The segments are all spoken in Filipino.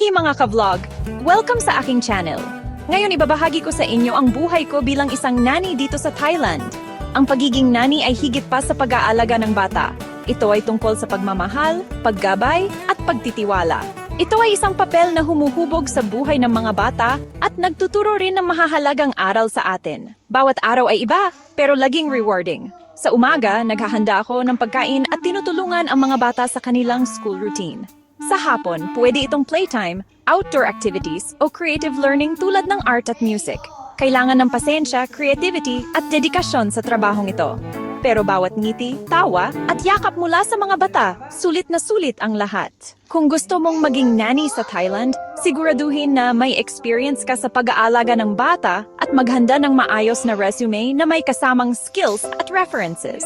Hey mga ka-vlog! Welcome sa aking channel. Ngayon ibabahagi ko sa inyo ang buhay ko bilang isang nanny dito sa Thailand. Ang pagiging nanny ay higit pa sa pag-aalaga ng bata. Ito ay tungkol sa pagmamahal, paggabay, at pagtitiwala. Ito ay isang papel na humuhubog sa buhay ng mga bata at nagtuturo rin ng mahahalagang aral sa atin. Bawat araw ay iba, pero laging rewarding. Sa umaga, naghahanda ako ng pagkain at tinutulungan ang mga bata sa kanilang school routine. Sa hapon, pwede itong playtime, outdoor activities, o creative learning tulad ng art at music. Kailangan ng pasensya, creativity, at dedikasyon sa trabahong ito. Pero bawat ngiti, tawa, at yakap mula sa mga bata, sulit na sulit ang lahat. Kung gusto mong maging nanny sa Thailand, siguraduhin na may experience ka sa pag-aalaga ng bata at maghanda ng maayos na resume na may kasamang skills at references.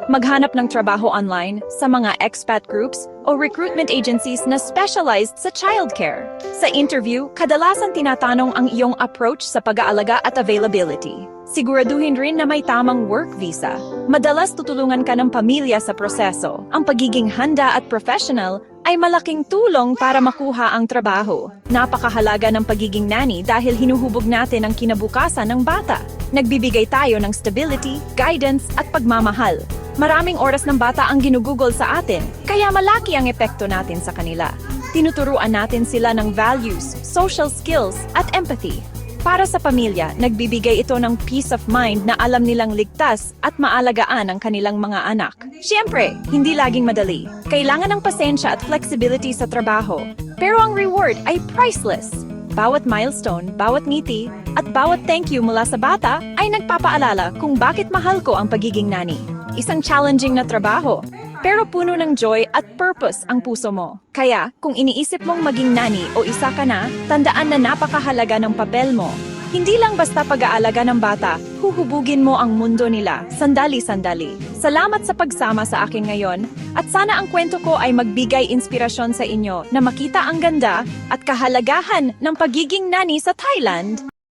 Maghanap ng trabaho online sa mga expat groups o recruitment agencies na specialized sa childcare. Sa interview, kadalasan tinatanong ang iyong approach sa pag-aalaga at availability. Siguraduhin rin na may tamang work visa. Madalas tutulungan ka ng pamilya sa proseso. Ang pagiging handa at professional ay malaking tulong para makuha ang trabaho. Napakahalaga ng pagiging nanny dahil hinuhubog natin ang kinabukasan ng bata. Nagbibigay tayo ng stability, guidance at pagmamahal. Maraming oras ng bata ang ginugugol sa atin, kaya malaki ang epekto natin sa kanila. Tinuturuan natin sila ng values, social skills at empathy. Para sa pamilya, nagbibigay ito ng peace of mind na alam nilang ligtas at maalagaan ang kanilang mga anak. Siyempre, hindi laging madali. Kailangan ng pasensya at flexibility sa trabaho. Pero ang reward ay priceless. Bawat milestone, bawat ngiti, at bawat thank you mula sa bata ay nagpapaalala kung bakit mahal ko ang pagiging nanny. Isang challenging na trabaho, pero puno ng joy at purpose ang puso mo. Kaya, kung iniisip mong maging nanny o isa ka na, tandaan na napakahalaga ng papel mo. Hindi lang basta pag-aalaga ng bata, huhubugin mo ang mundo nila, sandali-sandali. Salamat sa pagsama sa akin ngayon, at sana ang kwento ko ay magbigay inspirasyon sa inyo na makita ang ganda at kahalagahan ng pagiging nanny sa Thailand.